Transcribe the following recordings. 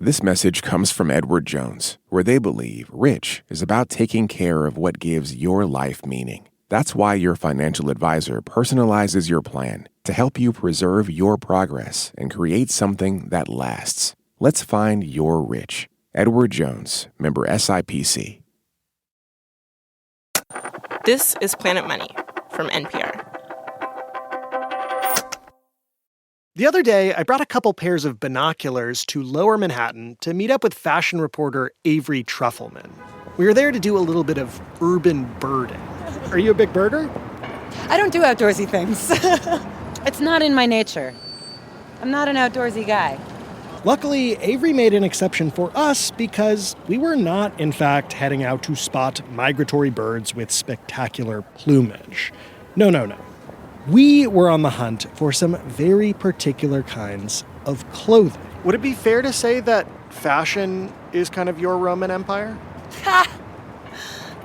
This message comes from Edward Jones, where they believe rich is about taking care of what gives your life meaning. That's why your financial advisor personalizes your plan to help you preserve your progress and create something that lasts. Let's find your rich. Edward Jones, member SIPC. This is Planet Money from NPR. The other day, I brought a couple pairs of binoculars to Lower Manhattan to meet up with fashion reporter Avery Trufelman. We were there to do a little bit of urban birding. Are you a big birder? I don't do outdoorsy things. It's not in my nature. I'm not an outdoorsy guy. Luckily, Avery made an exception for us because we were not, in fact, heading out to spot migratory birds with spectacular plumage. No. We were on the hunt for some very particular kinds of clothing. Would it be fair to say that fashion is kind of your Roman Empire?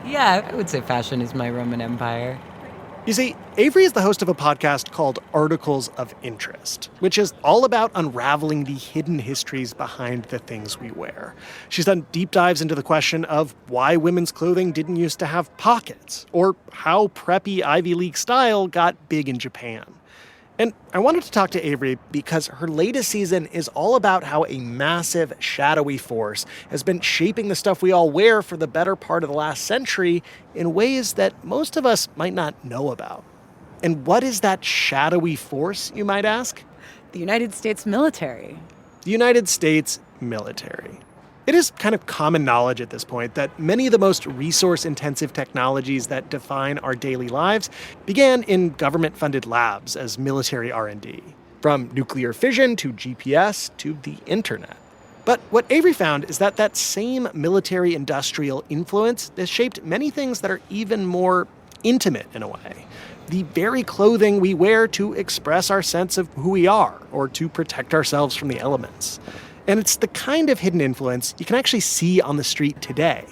Yeah, I would say fashion is my Roman Empire. You see, Avery is the host of a podcast called Articles of Interest, which is all about unraveling the hidden histories behind the things we wear. She's done deep dives into the question of why women's clothing didn't used to have pockets, or how preppy Ivy League style got big in Japan. And I wanted to talk to Avery because her latest season is all about how a massive, shadowy force has been shaping the stuff we all wear for the better part of the last century in ways that most of us might not know about. And what is that shadowy force, you might ask? The United States military. The United States military. It is kind of common knowledge at this point that many of the most resource-intensive technologies that define our daily lives began in government-funded labs as military R&D, from nuclear fission to GPS to the internet. But what Avery found is that that same military-industrial influence has shaped many things that are even more intimate in a way. The very clothing we wear to express our sense of who we are or to protect ourselves from the elements. And it's the kind of hidden influence you can actually see on the street today,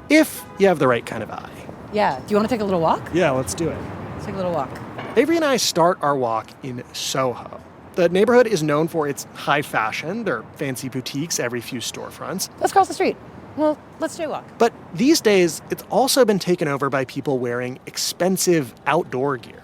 if you have the right kind of eye. Yeah. Do you want to take a little walk? Yeah, let's do it. Let's take a little walk. Avery and I start our walk in Soho. The neighborhood is known for its high fashion. There are fancy boutiques every few storefronts. Let's cross the street. Well, let's jaywalk. But these days, it's also been taken over by people wearing expensive outdoor gear.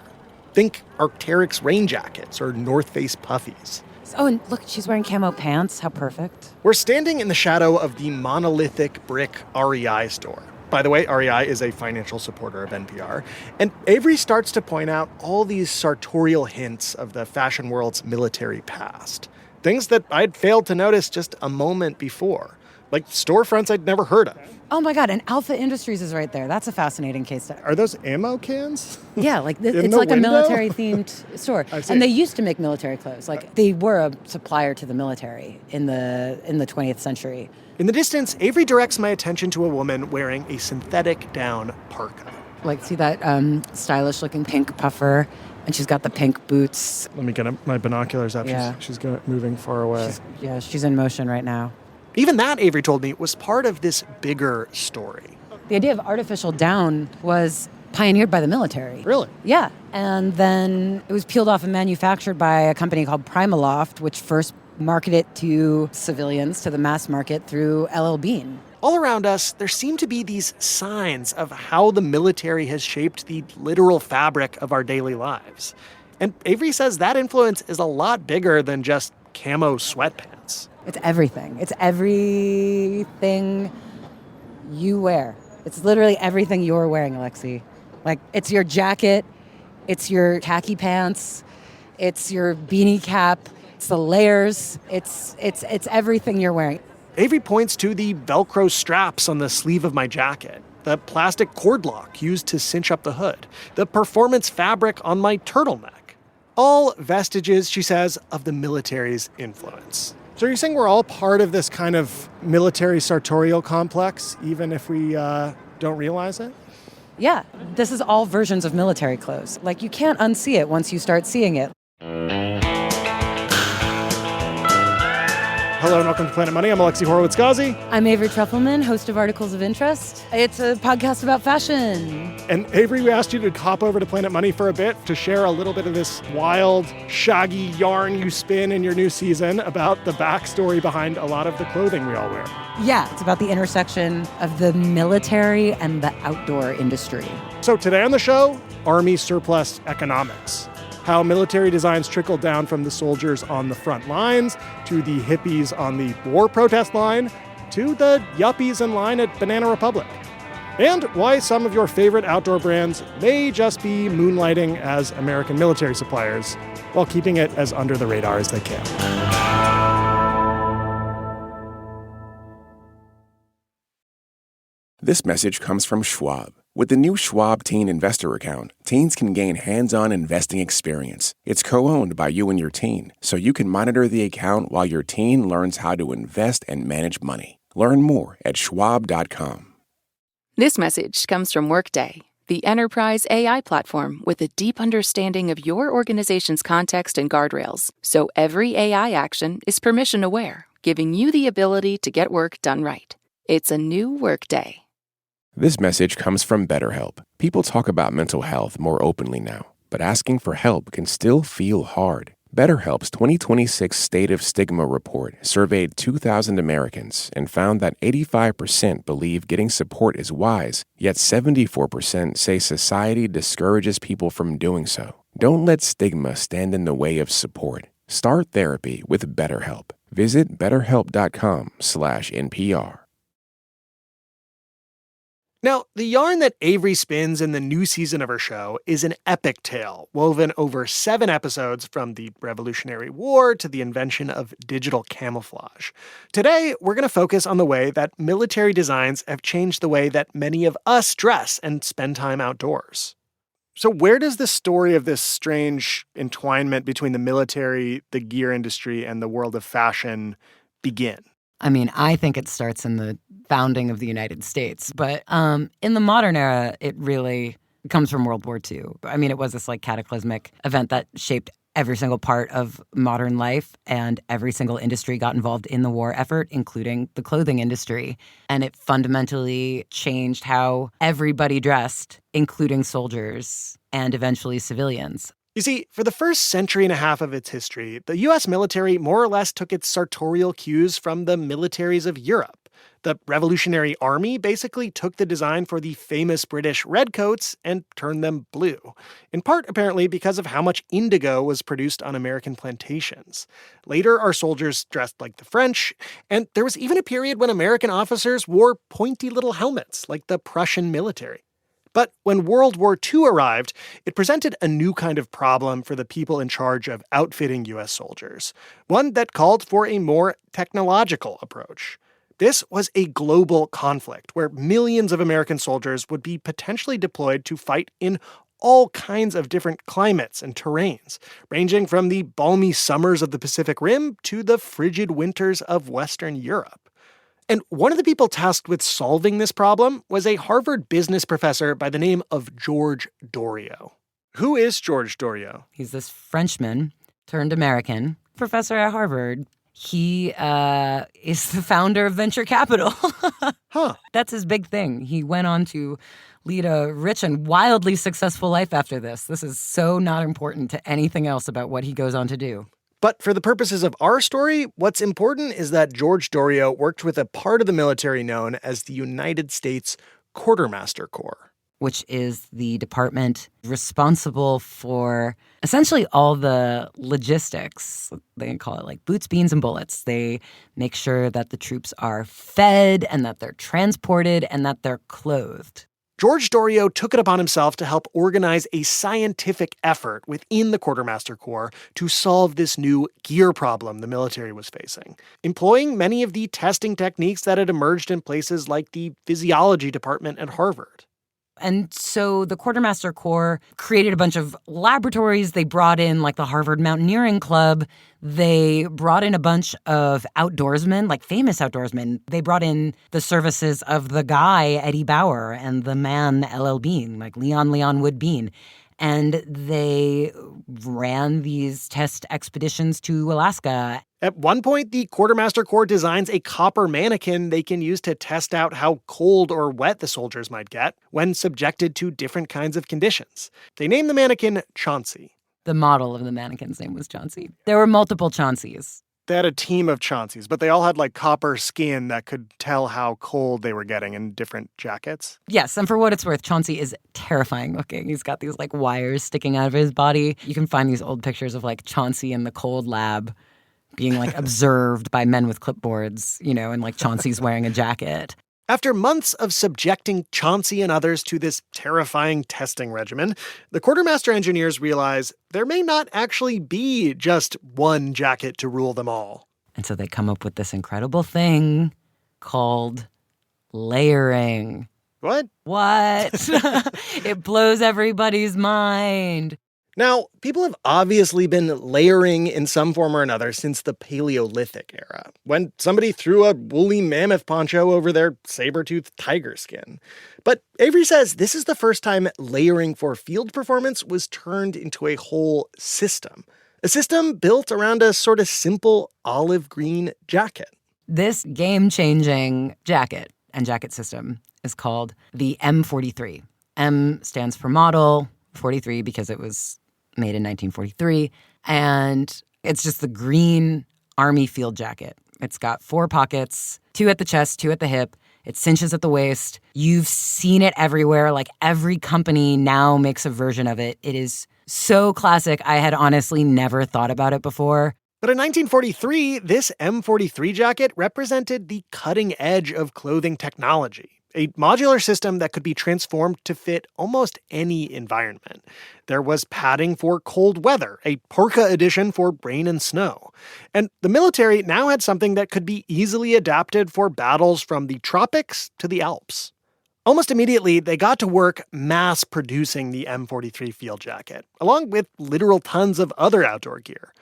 Think Arc'teryx rain jackets or North Face puffies. Oh, and look, she's wearing camo pants. How perfect. We're standing in the shadow of the monolithic brick REI store. By the way, REI is a financial supporter of NPR. And Avery starts to point out all these sartorial hints of the fashion world's military past. Things that I'd failed to notice just a moment before. Like storefronts I'd never heard of. Oh my God, and Alpha Industries is right there. That's a fascinating case study. Are those ammo cans? Yeah, like it's like window? A military-themed store. And they used to make military clothes. Like they were a supplier to the military in the 20th century. In the distance, Avery directs my attention to a woman wearing a synthetic down parka. Like, see that stylish-looking pink puffer? And she's got the pink boots. Let me get my binoculars up. Yeah. She's moving far away. She's in motion right now. Even that, Avery told me, was part of this bigger story. The idea of artificial down was pioneered by the military. Really? Yeah. And then it was peeled off and manufactured by a company called Primaloft, which first marketed it to civilians, to the mass market, through LL Bean. All around us, there seem to be these signs of how the military has shaped the literal fabric of our daily lives. And Avery says that influence is a lot bigger than just camo sweatpants. It's everything. It's everything you wear. It's literally everything you're wearing, Alexi. Like, it's your jacket, it's your khaki pants, it's your beanie cap, it's the layers, it's everything you're wearing. Avery points to the Velcro straps on the sleeve of my jacket, the plastic cord lock used to cinch up the hood, the performance fabric on my turtleneck. All vestiges, she says, of the military's influence. So you're saying we're all part of this kind of military sartorial complex, even if we don't realize it? Yeah, this is all versions of military clothes. Like, you can't unsee it once you start seeing it. Hello and welcome to Planet Money. I'm Alexi Horowitz-Ghazi. I'm Avery Trufelman, host of Articles of Interest. It's a podcast about fashion. And Avery, we asked you to hop over to Planet Money for a bit to share a little bit of this wild, shaggy yarn you spin in your new season about the backstory behind a lot of the clothing we all wear. Yeah, it's about the intersection of the military and the outdoor industry. So today on the show, Army surplus economics. How military designs trickle down from the soldiers on the front lines to the hippies on the war protest line to the yuppies in line at Banana Republic. And why some of your favorite outdoor brands may just be moonlighting as American military suppliers while keeping it as under the radar as they can. This message comes from Schwab. With the new Schwab Teen Investor Account, teens can gain hands-on investing experience. It's co-owned by you and your teen, so you can monitor the account while your teen learns how to invest and manage money. Learn more at schwab.com. This message comes from Workday, the enterprise AI platform with a deep understanding of your organization's context and guardrails, so every AI action is permission-aware, giving you the ability to get work done right. It's a new Workday. This message comes from BetterHelp. People talk about mental health more openly now, but asking for help can still feel hard. BetterHelp's 2026 State of Stigma report surveyed 2,000 Americans and found that 85% believe getting support is wise, yet 74% say society discourages people from doing so. Don't let stigma stand in the way of support. Start therapy with BetterHelp. Visit betterhelp.com/NPR. Now, the yarn that Avery spins in the new season of her show is an epic tale woven over 7 episodes from the Revolutionary War to the invention of digital camouflage. Today, we're going to focus on the way that military designs have changed the way that many of us dress and spend time outdoors. So where does the story of this strange entwinement between the military, the gear industry, and the world of fashion begin? I mean, I think it starts in the founding of the United States. But in the modern era, it really comes from World War II. I mean, it was this cataclysmic event that shaped every single part of modern life, and every single industry got involved in the war effort, including the clothing industry. And it fundamentally changed how everybody dressed, including soldiers and eventually civilians. You see, for the first century and a half of its history, the U.S. military more or less took its sartorial cues from the militaries of Europe. The Revolutionary Army basically took the design for the famous British redcoats and turned them blue, in part apparently because of how much indigo was produced on American plantations. Later, our soldiers dressed like the French, and there was even a period when American officers wore pointy little helmets like the Prussian military. But when World War II arrived, it presented a new kind of problem for the people in charge of outfitting U.S. soldiers, one that called for a more technological approach. This was a global conflict where millions of American soldiers would be potentially deployed to fight in all kinds of different climates and terrains, ranging from the balmy summers of the Pacific Rim to the frigid winters of Western Europe. And one of the people tasked with solving this problem was a Harvard business professor by the name of George Doriot. Who is George Doriot? He's this Frenchman turned American professor at Harvard. He is the founder of venture capital. Huh. That's his big thing. He went on to lead a rich and wildly successful life after this. This is so not important to anything else about what he goes on to do. But for the purposes of our story, what's important is that George Doriot worked with a part of the military known as the United States Quartermaster Corps, which is the department responsible for essentially all the logistics. They call it boots, beans, and bullets. They make sure that the troops are fed and that they're transported and that they're clothed. George Doriot took it upon himself to help organize a scientific effort within the Quartermaster Corps to solve this new gear problem the military was facing, employing many of the testing techniques that had emerged in places like the physiology department at Harvard. And so the Quartermaster Corps created a bunch of laboratories. They brought in the Harvard Mountaineering Club. They brought in a bunch of outdoorsmen, famous outdoorsmen. They brought in the services of the guy, Eddie Bauer, and the man, LL Bean, Leon Wood Bean. And they ran these test expeditions to Alaska. At one point, the Quartermaster Corps designs a copper mannequin they can use to test out how cold or wet the soldiers might get when subjected to different kinds of conditions. They named the mannequin Chauncey. The model of the mannequin's name was Chauncey. There were multiple Chaunceys. They had a team of Chaunceys, but they all had like copper skin that could tell how cold they were getting in different jackets. Yes, and for what it's worth, Chauncey is terrifying looking. He's got these like wires sticking out of his body. You can find these old pictures of like Chauncey in the cold lab being like observed by men with clipboards, you know, and like Chauncey's wearing a jacket. After months of subjecting Chauncey and others to this terrifying testing regimen, the quartermaster engineers realize there may not actually be just one jacket to rule them all. And so they come up with this incredible thing called layering. What? It blows everybody's mind. Now, people have obviously been layering in some form or another since the Paleolithic era, when somebody threw a woolly mammoth poncho over their saber-toothed tiger skin. But Avery says this is the first time layering for field performance was turned into a whole system. A system built around a sort of simple olive green jacket. This game-changing jacket and jacket system is called the M43. M stands for model, 43 because it was made in 1943, and it's just the green Army field jacket. It's got 4 pockets, 2 at the chest, 2 at the hip. It cinches at the waist. You've seen it everywhere. Like every company now makes a version of it. It is so classic. I had honestly never thought about it before. But in 1943, this M43 jacket represented the cutting edge of clothing technology. A modular system that could be transformed to fit almost any environment. There was padding for cold weather, a parka edition for rain and snow. And the military now had something that could be easily adapted for battles from the tropics to the Alps. Almost immediately, they got to work mass producing the M43 field jacket, along with literal tons of other outdoor gear.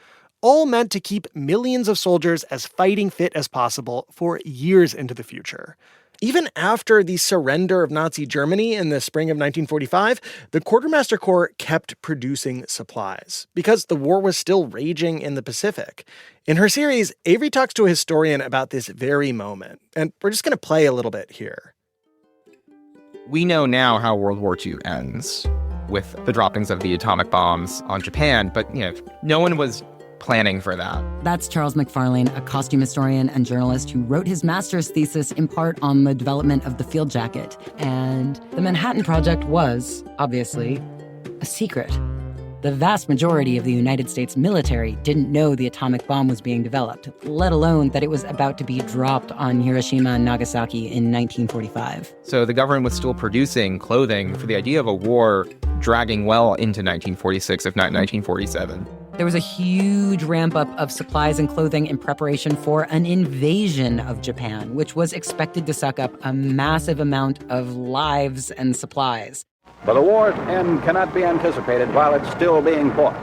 All meant to keep millions of soldiers as fighting fit as possible for years into the future. Even after the surrender of Nazi Germany in the spring of 1945, the Quartermaster Corps kept producing supplies because the war was still raging in the Pacific. In her series, Avery talks to a historian about this very moment, and we're just going to play a little bit here. We know now how World War II ends with the droppings of the atomic bombs on Japan, but no one was planning for that. That's Charles McFarlane, a costume historian and journalist who wrote his master's thesis in part on the development of the field jacket. And the Manhattan Project was, obviously, a secret. The vast majority of the United States military didn't know the atomic bomb was being developed, let alone that it was about to be dropped on Hiroshima and Nagasaki in 1945. So the government was still producing clothing for the idea of a war dragging well into 1946, if not 1947. There was a huge ramp-up of supplies and clothing in preparation for an invasion of Japan, which was expected to suck up a massive amount of lives and supplies. But the war's end cannot be anticipated while it's still being fought.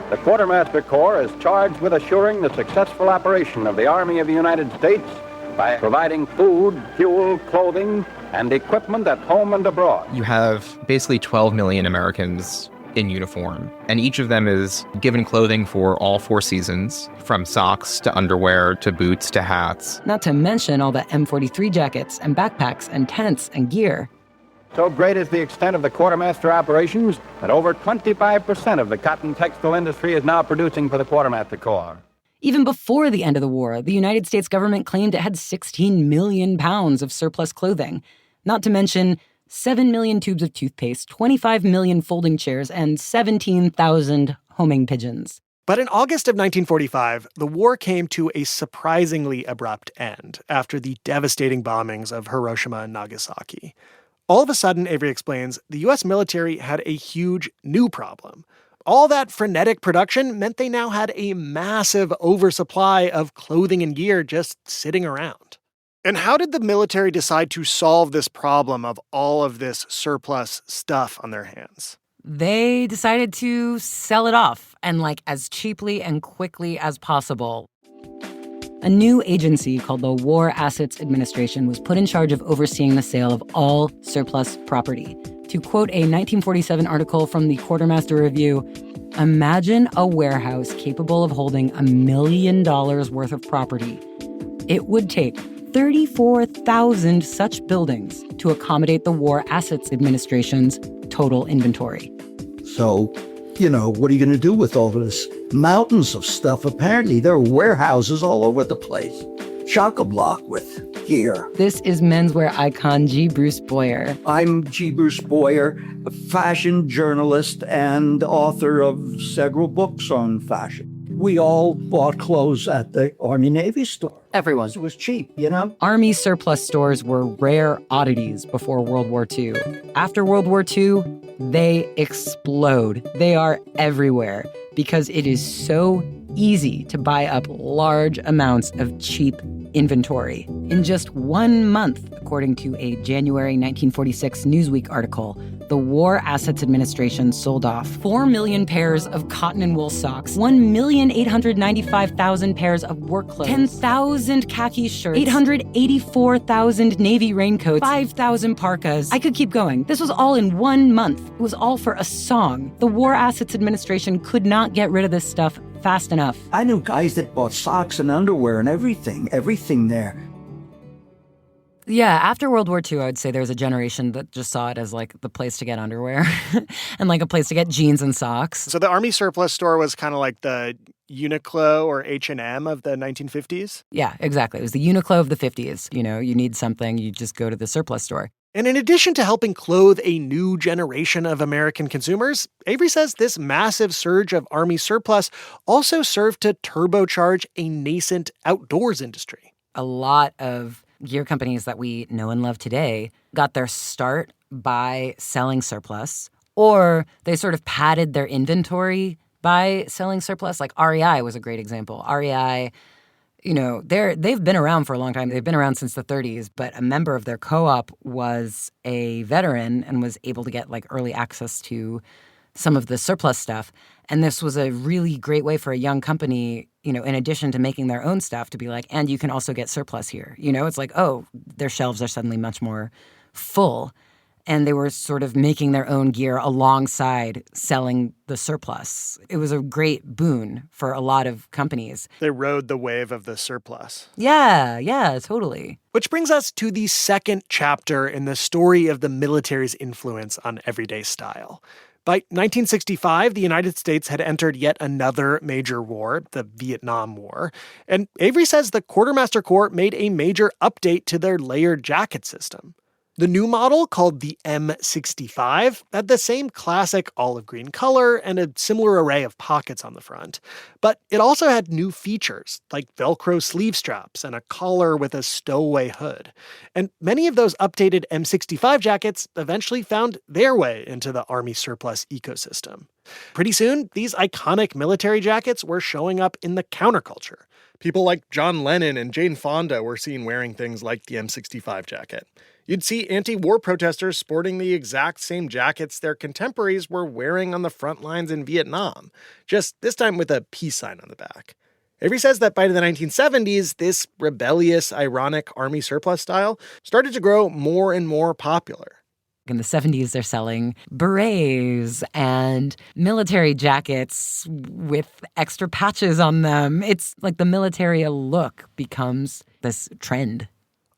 The Quartermaster Corps is charged with assuring the successful operation of the Army of the United States by providing food, fuel, clothing, and equipment at home and abroad. You have basically 12 million Americans in uniform, and each of them is given clothing for all 4 seasons, from socks to underwear to boots to hats. Not to mention all the M43 jackets and backpacks and tents and gear. So great is the extent of the quartermaster operations that over 25% of the cotton textile industry is now producing for the Quartermaster Corps. Even before the end of the war, the United States government claimed it had 16 million pounds of surplus clothing, not to mention 7 million tubes of toothpaste, 25 million folding chairs, and 17,000 homing pigeons. But in August of 1945, the war came to a surprisingly abrupt end after the devastating bombings of Hiroshima and Nagasaki. All of a sudden, Avery explains, the U.S. military had a huge new problem. All that frenetic production meant they now had a massive oversupply of clothing and gear just sitting around. And how did the military decide to solve this problem of all of this surplus stuff on their hands? They decided to sell it off, and as cheaply and quickly as possible. A new agency called the War Assets Administration was put in charge of overseeing the sale of all surplus property To quote a 1947 article from the Quartermaster Review, imagine a warehouse capable of holding $1 million worth of property. It would take 34,000 such buildings to accommodate the War Assets Administration's total inventory. So, what are you going to do with all of this? Mountains of stuff. Apparently, there are warehouses all over the place. Chock-a-block with gear. This is menswear icon G. Bruce Boyer. I'm G. Bruce Boyer, a fashion journalist and author of several books on fashion. We all bought clothes at the Army-Navy store. Everyone. It was cheap, Army surplus stores were rare oddities before World War II. After World War II, they explode. They are everywhere because it is so easy to buy up large amounts of cheap inventory. In just 1 month, according to a January 1946 Newsweek article, the War Assets Administration sold off 4 million pairs of cotton and wool socks, 1,895,000 pairs of work clothes, 10,000 khaki shirts, 884,000 navy raincoats, 5,000 parkas. I could keep going. This was all in 1 month. It was all for a song. The War Assets Administration could not get rid of this stuff fast enough. I knew guys that bought socks and underwear and everything there. Yeah, after World War II, I would say there was a generation that just saw it as like the place to get underwear and like a place to get jeans and socks. So the Army surplus store was kind of like the Uniqlo or H&M of the 1950s? Yeah, exactly. It was the Uniqlo of the 50s. You need something, you just go to the surplus store. And in addition to helping clothe a new generation of American consumers, Avery says this massive surge of Army surplus also served to turbocharge a nascent outdoors industry. A lot of gear companies that we know and love today got their start by selling surplus, or they sort of padded their inventory by selling surplus. Like REI was a great example. REI, they've been around for a long time. They've been around since the 30s, but a member of their co-op was a veteran and was able to get like early access to some of the surplus stuff. And this was a really great way for a young company, in addition to making their own stuff, to be like, and you can also get surplus here. It's like, oh, their shelves are suddenly much more full. And they were sort of making their own gear alongside selling the surplus. It was a great boon for a lot of companies. They rode the wave of the surplus. Yeah, totally. Which brings us to the second chapter in the story of the military's influence on everyday style. By 1965, the United States had entered yet another major war, the Vietnam War. And Avery says the Quartermaster Corps made a major update to their layered jacket system. The new model, called the M65, had the same classic olive green color and a similar array of pockets on the front. But it also had new features, like Velcro sleeve straps and a collar with a stowaway hood. And many of those updated M65 jackets eventually found their way into the Army surplus ecosystem. Pretty soon, these iconic military jackets were showing up in the counterculture. People like John Lennon and Jane Fonda were seen wearing things like the M65 jacket. You'd see anti-war protesters sporting the exact same jackets their contemporaries were wearing on the front lines in Vietnam, just this time with a peace sign on the back. Avery says that by the 1970s, this rebellious, ironic Army surplus style started to grow more and more popular. In the 70s, they're selling berets and military jackets with extra patches on them. It's like the military look becomes this trend.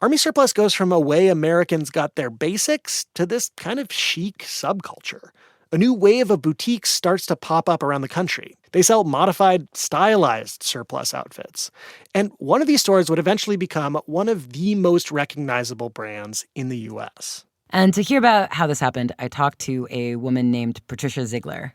Army surplus goes from a way Americans got their basics to this kind of chic subculture. A new wave of boutiques starts to pop up around the country. They sell modified, stylized surplus outfits. And one of these stores would eventually become one of the most recognizable brands in the U.S. And to hear about how this happened, I talked to a woman named Patricia Ziegler.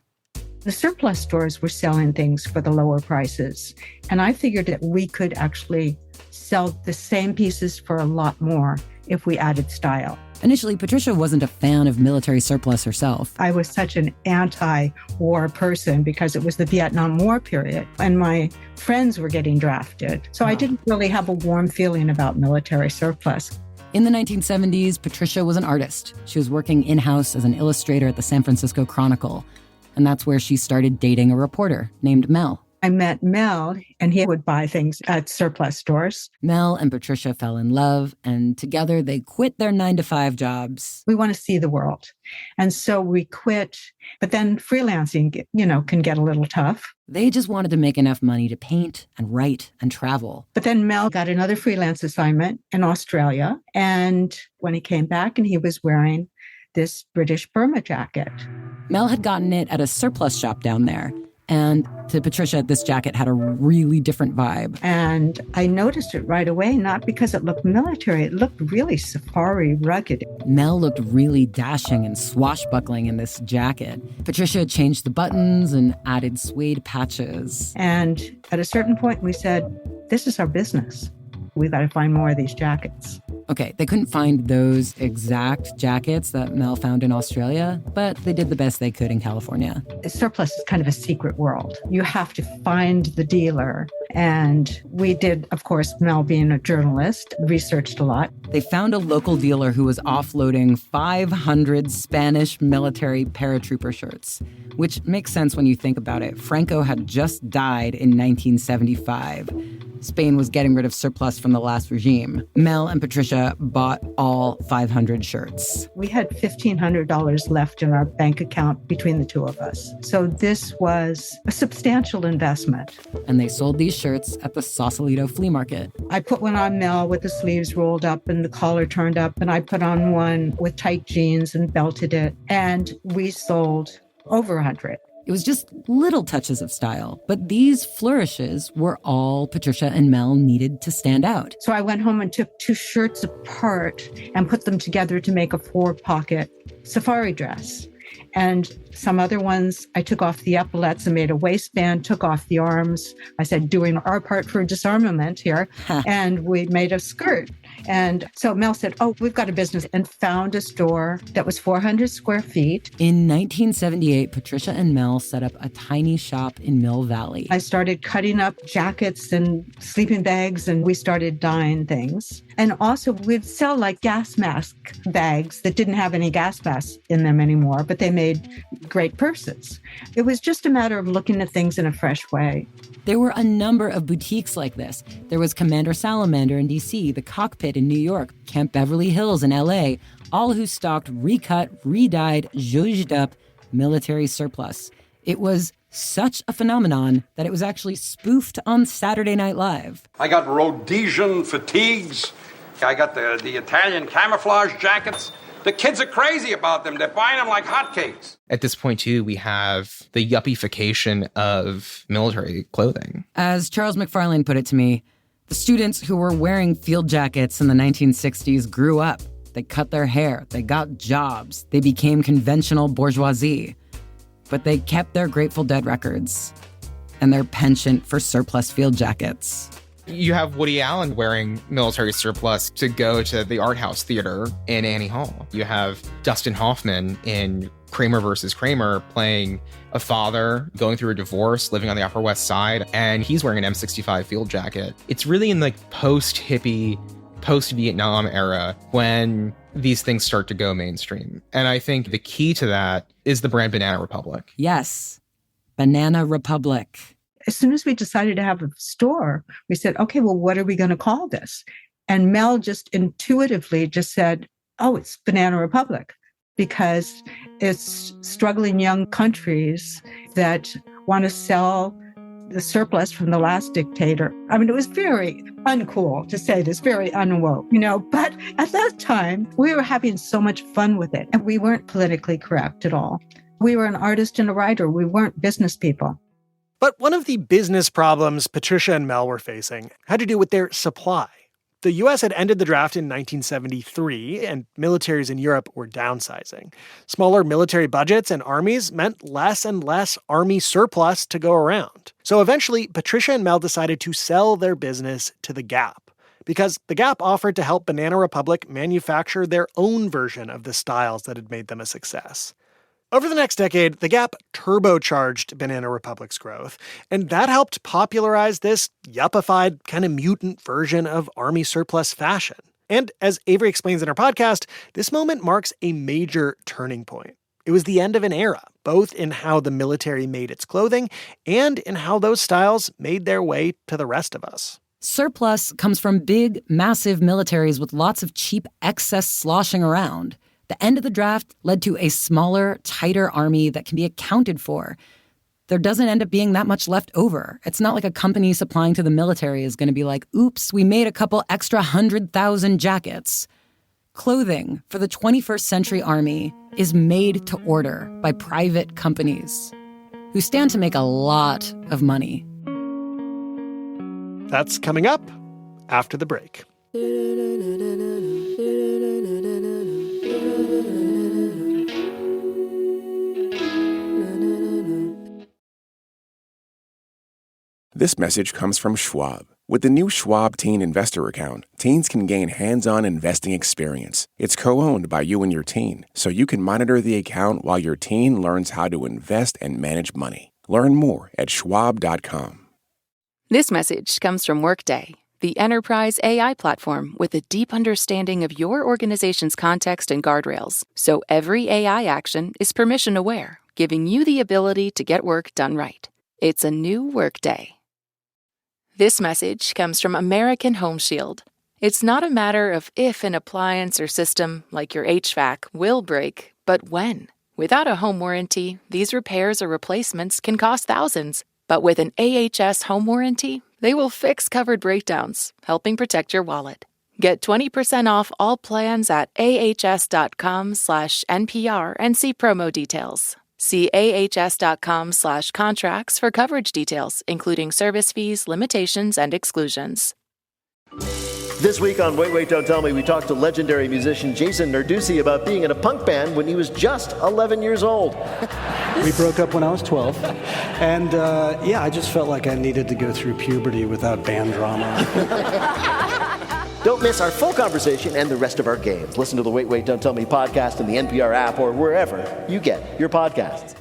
The surplus stores were selling things for the lower prices. And I figured that we could actually sell the same pieces for a lot more if we added style. Initially, Patricia wasn't a fan of military surplus herself. I was such an anti-war person because it was the Vietnam War period and my friends were getting drafted. So I didn't really have a warm feeling about military surplus. In the 1970s, Patricia was an artist. She was working in-house as an illustrator at the San Francisco Chronicle. And that's where she started dating a reporter named Mel. I met Mel, and he would buy things at surplus stores. Mel and Patricia fell in love, and together they quit their 9-to-5 jobs. We want to see the world. And so we quit. But then freelancing, can get a little tough. They just wanted to make enough money to paint and write and travel. But then Mel got another freelance assignment in Australia. And when he came back, and he was wearing this British Burma jacket. Mel had gotten it at a surplus shop down there. And to Patricia, this jacket had a really different vibe. And I noticed it right away, not because it looked military. It looked really safari rugged. Mel looked really dashing and swashbuckling in this jacket. Patricia changed the buttons and added suede patches. And at a certain point, we said, this is our business. We've got to find more of these jackets. Okay, they couldn't find those exact jackets that Mel found in Australia, but they did the best they could in California. Surplus is kind of a secret world. You have to find the dealer. And we did, of course, Mel being a journalist, researched a lot. They found a local dealer who was offloading 500 Spanish military paratrooper shirts, which makes sense when you think about it. Franco had just died in 1975. Spain was getting rid of surplus from the last regime. Mel and Patricia bought all 500 shirts. We had $1,500 left in our bank account between the two of us. So this was a substantial investment. And they sold these shirts at the Sausalito flea market. I put one on Mel with the sleeves rolled up and the collar turned up, and I put on one with tight jeans and belted it. And we sold over 100. It was just little touches of style, but these flourishes were all Patricia and Mel needed to stand out. So I went home and took 2 shirts apart and put them together to make a 4-pocket safari dress. And some other ones, I took off the epaulets and made a waistband, took off the arms. I said, doing our part for disarmament here. And we made a skirt. And so Mel said, oh, we've got a business, and found a store that was 400 square feet. In 1978, Patricia and Mel set up a tiny shop in Mill Valley. I started cutting up jackets and sleeping bags, and we started dyeing things. And also we'd sell like gas mask bags that didn't have any gas masks in them anymore, but they made great purses. It was just a matter of looking at things in a fresh way. There were a number of boutiques like this. There was Commander Salamander in D.C., The Cockpit in New York, Camp Beverly Hills in L.A., all who stocked recut, re-dyed, zhuzhed up military surplus. It was such a phenomenon that it was actually spoofed on Saturday Night Live. I got Rhodesian fatigues. I got the Italian camouflage jackets. The kids are crazy about them. They're buying them like hotcakes. At this point, too, we have the yuppification of military clothing. As Charles McFarlane put it to me, the students who were wearing field jackets in the 1960s grew up. They cut their hair. They got jobs. They became conventional bourgeoisie. But they kept their Grateful Dead records and their penchant for surplus field jackets. You have Woody Allen wearing military surplus to go to the art house theater in Annie Hall. You have Dustin Hoffman in Kramer versus Kramer playing a father going through a divorce, living on the Upper West Side, and he's wearing an M65 field jacket. It's really in the post-hippie, post-Vietnam era when these things start to go mainstream. And I think the key to that is the brand Banana Republic. Yes, Banana Republic. As soon as we decided to have a store, we said, okay, well, what are we going to call this? And Mel just intuitively just said, oh, it's Banana Republic, because it's struggling young countries that want to sell the surplus from the last dictator. I mean, it was very uncool to say this, very unwoke, but at that time, we were having so much fun with it, and we weren't politically correct at all. We were an artist and a writer. We weren't business people. But one of the business problems Patricia and Mel were facing had to do with their supply. The U.S. had ended the draft in 1973, and militaries in Europe were downsizing. Smaller military budgets and armies meant less and less army surplus to go around. So eventually, Patricia and Mel decided to sell their business to The Gap, because The Gap offered to help Banana Republic manufacture their own version of the styles that had made them a success. Over the next decade, The Gap turbocharged Banana Republic's growth, and that helped popularize this yuppified, kind of mutant version of army surplus fashion. And as Avery explains in her podcast, this moment marks a major turning point. It It was the end of an era, both in how the military made its clothing and in how those styles made their way to the rest of us. Surplus comes from big, massive militaries with lots of cheap excess sloshing around. The end of the draft led to a smaller, tighter army that can be accounted for. There doesn't end up being that much left over. It's not like a company supplying to the military is going to be like, oops, we made a couple extra 100,000 jackets. Clothing for the 21st century army is made to order by private companies who stand to make a lot of money. That's coming up after the break. This message comes from Schwab. With the new Schwab Teen Investor Account, teens can gain hands-on investing experience. It's co-owned by you and your teen, so you can monitor the account while your teen learns how to invest and manage money. Learn more at schwab.com. This message comes from Workday, the enterprise AI platform with a deep understanding of your organization's context and guardrails, so every AI action is permission-aware, giving you the ability to get work done right. It's a new Workday. This message comes from American Home Shield. It's not a matter of if an appliance or system, like your HVAC, will break, but when. Without a home warranty, these repairs or replacements can cost thousands. But with an AHS home warranty, they will fix covered breakdowns, helping protect your wallet. Get 20% off all plans at ahs.com/NPR and see promo details. See ahs.com/contracts for coverage details, including service fees, limitations, and exclusions. This week on Wait, Wait, Don't Tell Me, we talked to legendary musician Jason Narducy about being in a punk band when he was just 11 years old. We broke up when I was 12. And I just felt like I needed to go through puberty without band drama. Don't miss our full conversation and the rest of our games. Listen to the Wait, Wait, Don't Tell Me podcast in the NPR app or wherever you get your podcasts.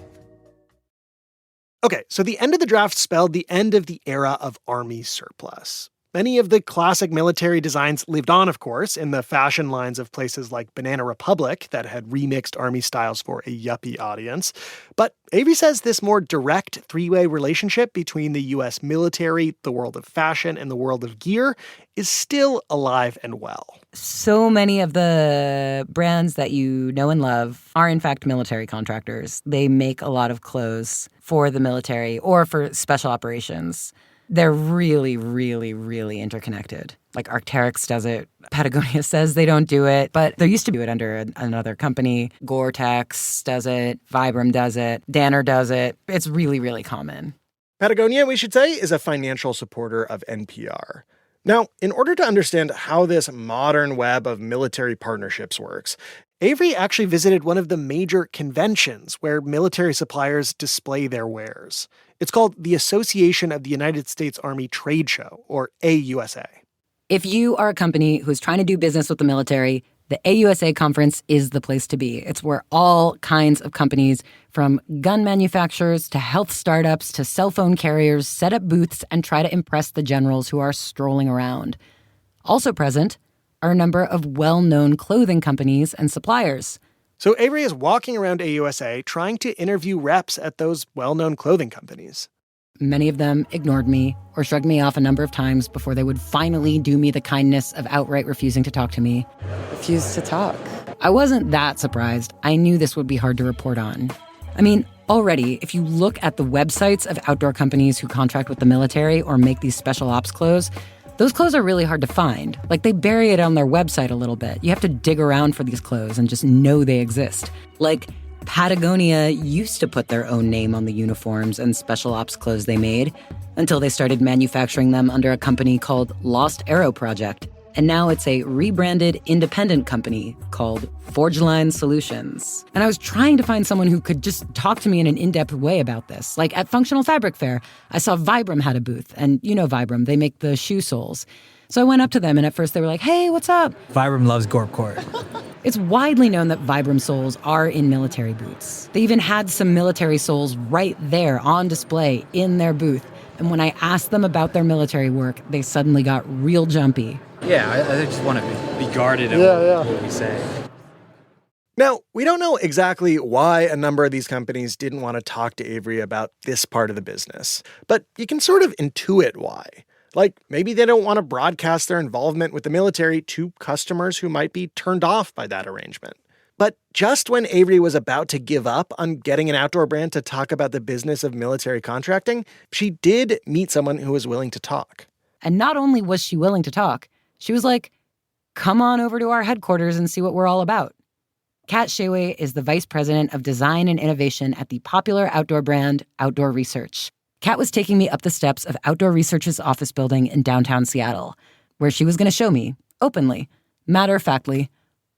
Okay, so the end of the draft spelled the end of the era of army surplus. Many of the classic military designs lived on, of course, in the fashion lines of places like Banana Republic that had remixed army styles for a yuppie audience. But Avery says this more direct three-way relationship between the U.S. military, the world of fashion, and the world of gear is still alive and well. So many of the brands that you know and love are, in fact, military contractors. They make a lot of clothes for the military or for special operations. They're really, really, really interconnected. Like Arc'teryx does it. Patagonia says they don't do it, but there used to be it under another company. Gore-Tex does it. Vibram does it. Danner does it. It's really, really common. Patagonia, we should say, is a financial supporter of NPR. Now, in order to understand how this modern web of military partnerships works, Avery actually visited one of the major conventions where military suppliers display their wares. It's called the Association of the United States Army Trade Show, or AUSA. If you are a company who's trying to do business with the military, the AUSA conference is the place to be. It's where all kinds of companies, from gun manufacturers to health startups to cell phone carriers, set up booths and try to impress the generals who are strolling around. Also present are a number of well-known clothing companies and suppliers. So Avery is walking around AUSA trying to interview reps at those well-known clothing companies. Many of them ignored me or shrugged me off a number of times before they would finally do me the kindness of outright refusing to talk to me. Refused to talk. I wasn't that surprised. I knew this would be hard to report on. I mean, already, if you look at the websites of outdoor companies who contract with the military or make these special ops clothes, those clothes are really hard to find. Like, they bury it on their website a little bit. You have to dig around for these clothes and just know they exist. Like, Patagonia used to put their own name on the uniforms and special ops clothes they made until they started manufacturing them under a company called Lost Arrow Project. And now it's a rebranded independent company called Forgeline Solutions. And I was trying to find someone who could just talk to me in an in-depth way about this. Like at Functional Fabric Fair, I saw Vibram had a booth. And you know Vibram, they make the shoe soles. So I went up to them and at first they were like, hey, what's up? Vibram loves Gorpcourt. It's widely known that Vibram soles are in military boots. They even had some military soles right there on display in their booth. And when I asked them about their military work, they suddenly got real jumpy. Yeah, I just want to be guarded in what we say. Now, we don't know exactly why a number of these companies didn't want to talk to Avery about this part of the business, but you can sort of intuit why. Like, maybe they don't want to broadcast their involvement with the military to customers who might be turned off by that arrangement. But just when Avery was about to give up on getting an outdoor brand to talk about the business of military contracting, she did meet someone who was willing to talk. And not only was she willing to talk, she was like, come on over to our headquarters and see what we're all about. Kat Sheway is the vice president of design and innovation at the popular outdoor brand Outdoor Research. Kat was taking me up the steps of Outdoor Research's office building in downtown Seattle, where she was going to show me, openly, matter-of-factly,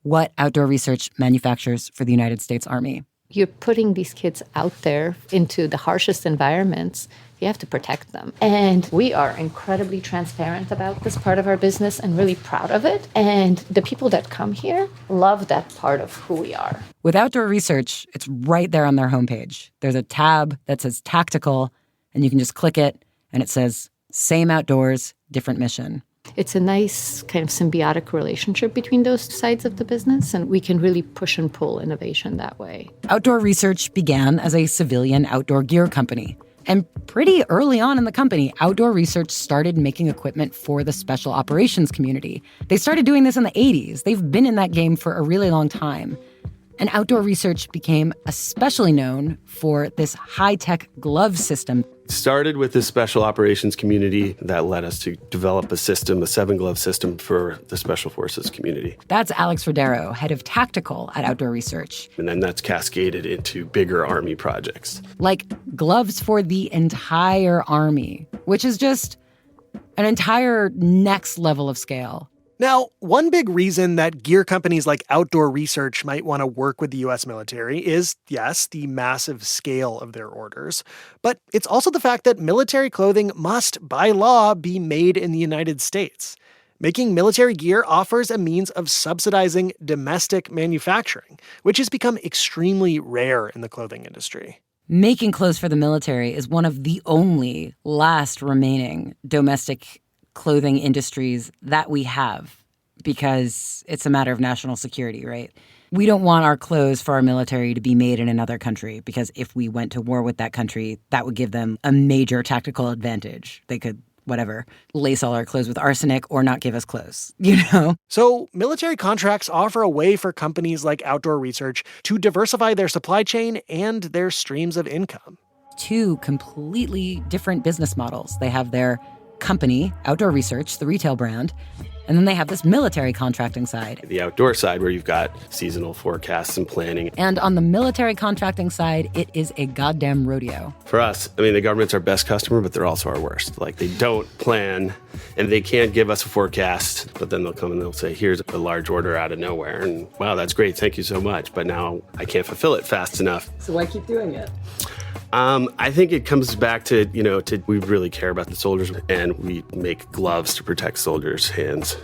what Outdoor Research manufactures for the United States Army. You're putting these kids out there into the harshest environments. You have to protect them. And we are incredibly transparent about this part of our business and really proud of it. And the people that come here love that part of who we are. With Outdoor Research, it's right there on their homepage. There's a tab that says Tactical, and you can just click it, and it says, Same Outdoors, Different Mission. It's a nice kind of symbiotic relationship between those sides of the business, and we can really push and pull innovation that way. Outdoor Research began as a civilian outdoor gear company. And pretty early on in the company, Outdoor Research started making equipment for the special operations community. They started doing this in the 80s. They've been in that game for a really long time. And Outdoor Research became especially known for this high-tech glove system. Started with this special operations community that led us to develop a system, a 7-glove system for the Special Forces community. That's Alex Rodero, head of tactical at Outdoor Research. And then that's cascaded into bigger Army projects. Like gloves for the entire Army, which is just an entire next level of scale. Now, one big reason that gear companies like Outdoor Research might want to work with the U.S. military is, yes, the massive scale of their orders, but it's also the fact that military clothing must, by law, be made in the United States. Making military gear offers a means of subsidizing domestic manufacturing, which has become extremely rare in the clothing industry. Making clothes for the military is one of the only last remaining domestic clothing industries that we have, because it's a matter of national security, right? We don't want our clothes for our military to be made in another country, because if we went to war with that country, that would give them a major tactical advantage. They could, lace all our clothes with arsenic or not give us clothes, So military contracts offer a way for companies like Outdoor Research to diversify their supply chain and their streams of income. Two completely different business models. They have their company, Outdoor Research, the retail brand, and then they have this military contracting side. The outdoor side, where you've got seasonal forecasts and planning. And on the military contracting side, it is a goddamn rodeo. For us, the government's our best customer, but they're also our worst. They don't plan, and they can't give us a forecast, but then they'll come and they'll say, here's a large order out of nowhere, and wow, that's great, thank you so much, but now I can't fulfill it fast enough. So why keep doing it? I think it comes back to, we really care about the soldiers, and we make gloves to protect soldiers' hands.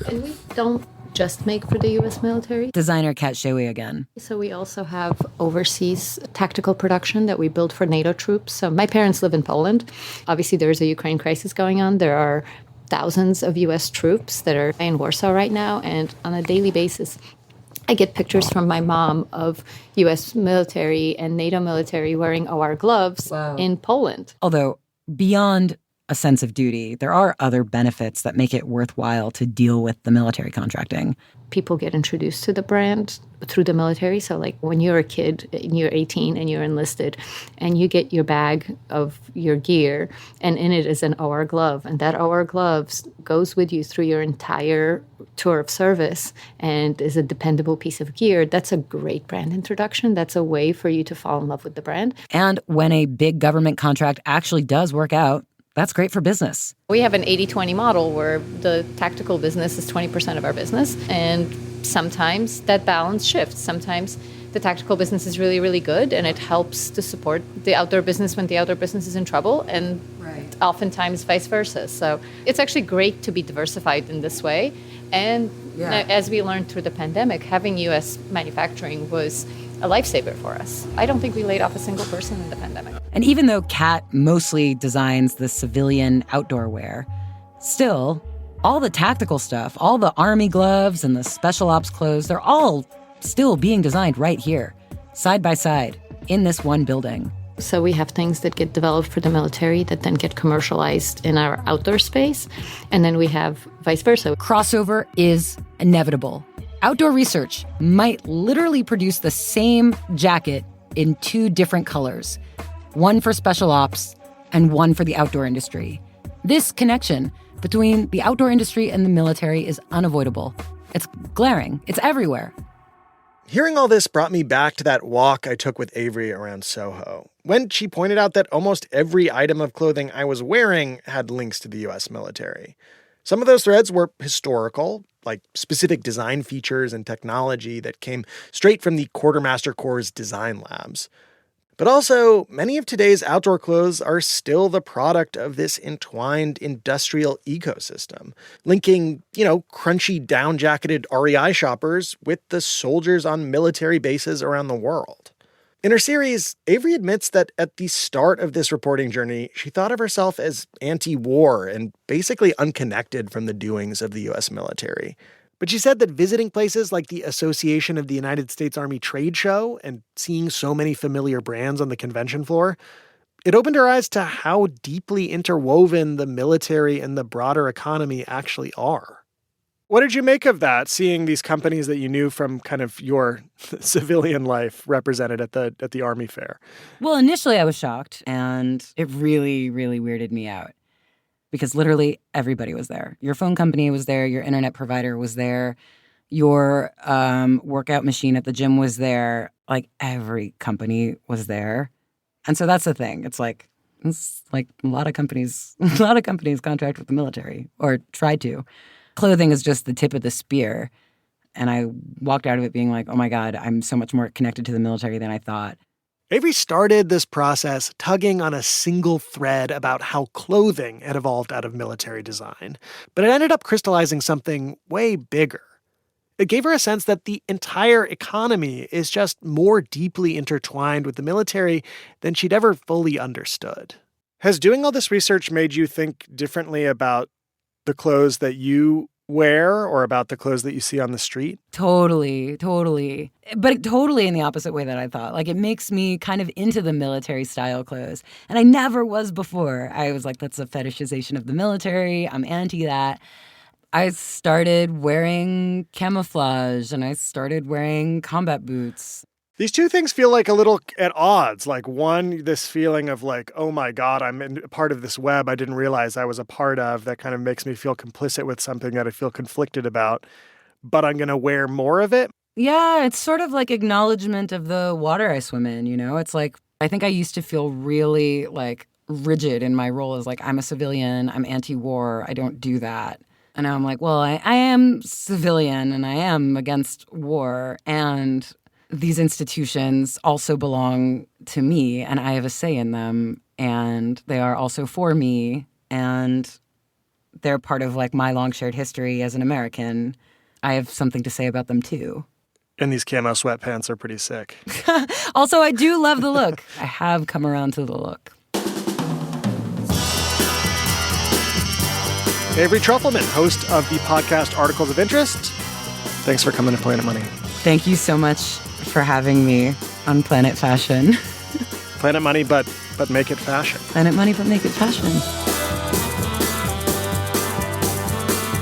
And we don't just make for the U.S. military. Designer Kat Sheway again. So we also have overseas tactical production that we build for NATO troops. So my parents live in Poland. Obviously, there's a Ukraine crisis going on. There are thousands of U.S. troops that are in Warsaw right now, and on a daily basis, I get pictures from my mom of U.S. military and NATO military wearing OR gloves in Poland. Although, beyond a sense of duty, there are other benefits that make it worthwhile to deal with the military contracting. People get introduced to the brand through the military. So when you're a kid and you're 18 and you're enlisted and you get your bag of your gear and in it is an OR glove, and that OR glove goes with you through your entire tour of service and is a dependable piece of gear, that's a great brand introduction. That's a way for you to fall in love with the brand. And when a big government contract actually does work out, that's great for business. We have an 80-20 model where the tactical business is 20% of our business, and sometimes that balance shifts. Sometimes the tactical business is really, really good, and it helps to support the outdoor business when the outdoor business is in trouble, and oftentimes vice versa. So it's actually great to be diversified in this way. And as we learned through the pandemic, having U.S. manufacturing was a lifesaver for us. I don't think we laid off a single person in the pandemic. And even though Kat mostly designs the civilian outdoor wear, still, all the tactical stuff, all the Army gloves and the special ops clothes, they're all still being designed right here, side by side, in this one building. So we have things that get developed for the military that then get commercialized in our outdoor space. And then we have vice versa. Crossover is inevitable. Outdoor research might literally produce the same jacket in 2 different colors, one for special ops and one for the outdoor industry. This connection between the outdoor industry and the military is unavoidable. It's glaring. It's everywhere. Hearing all this brought me back to that walk I took with Avery around Soho, when she pointed out that almost every item of clothing I was wearing had links to the U.S. military. Some of those threads were historical, like specific design features and technology that came straight from the Quartermaster Corps' design labs. But also, many of today's outdoor clothes are still the product of this entwined industrial ecosystem, linking, crunchy down-jacketed REI shoppers with the soldiers on military bases around the world. In her series, Avery admits that at the start of this reporting journey, she thought of herself as anti-war and basically unconnected from the doings of the U.S. military. But she said that visiting places like the Association of the United States Army Trade Show and seeing so many familiar brands on the convention floor, it opened her eyes to how deeply interwoven the military and the broader economy actually are. What did you make of that, seeing these companies that you knew from kind of your civilian life represented at the Army fair? Well, initially I was shocked, and it really, really weirded me out. Because literally everybody was there. Your phone company was there. Your internet provider was there. Your workout machine at the gym was there. Like, every company was there. And so that's the thing. It's like a lot of companies contract with the military, or try to. Clothing is just the tip of the spear. And I walked out of it being like, oh my God, I'm so much more connected to the military than I thought. Avery started this process tugging on a single thread about how clothing had evolved out of military design, but it ended up crystallizing something way bigger. It gave her a sense that the entire economy is just more deeply intertwined with the military than she'd ever fully understood. Has doing all this research made you think differently about the clothes that you wear or about the clothes that you see on the street? Totally. But totally in the opposite way that I thought. Like, it makes me kind of into the military style clothes. And I never was before. I was like, that's a fetishization of the military. I'm anti that. I started wearing camouflage and I started wearing combat boots. These two things feel like a little at odds. Like, one, this feeling of like, oh my God, I'm part of this web I didn't realize I was a part of, that kind of makes me feel complicit with something that I feel conflicted about, but I'm going to wear more of it. Yeah, it's sort of like acknowledgement of the water I swim in, It's like, I think I used to feel really like rigid in my role as like, I'm a civilian, I'm anti-war, I don't do that. And now I'm like, well, I am civilian and I am against war, and these institutions also belong to me, and I have a say in them, and they are also for me, and they're part of like my long shared history as an American. I have something to say about them too. And these camo sweatpants are pretty sick. Also, I do love the look. I have come around to the look. Avery Trufelman, host of the podcast Articles of Interest. Thanks for coming to Planet Money. Thank you so much for having me on Planet Fashion. Planet Money, but make it fashion. Planet Money, but make it fashion.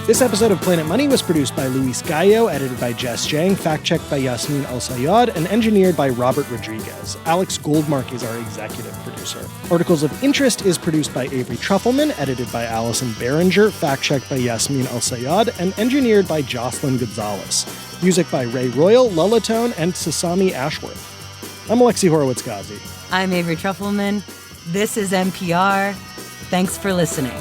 This episode of Planet Money was produced by Luis Gallo, edited by Jess Jiang, fact-checked by Yasmine Alsayyad, and engineered by Robert Rodriguez. Alex Goldmark is our executive producer. Articles of Interest is produced by Avery Trufelman, edited by Alison Beringer, fact-checked by Yasmine Alsayyad, and engineered by Jocelyn Gonzalez. Music by Ray Royal, Lullatone, and Sasami Ashworth. I'm Alexi Horowitz-Ghazi. I'm Avery Trufelman. This is NPR. Thanks for listening.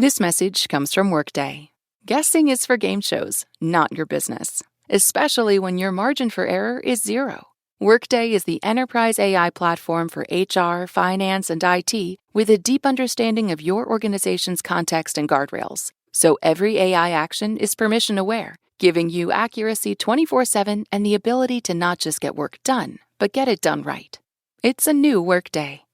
This message comes from Workday. Guessing is for game shows, not your business, especially when your margin for error is zero. Workday is the enterprise AI platform for HR, finance, and IT with a deep understanding of your organization's context and guardrails. So every AI action is permission aware, giving you accuracy 24/7 and the ability to not just get work done, but get it done right. It's a new Workday.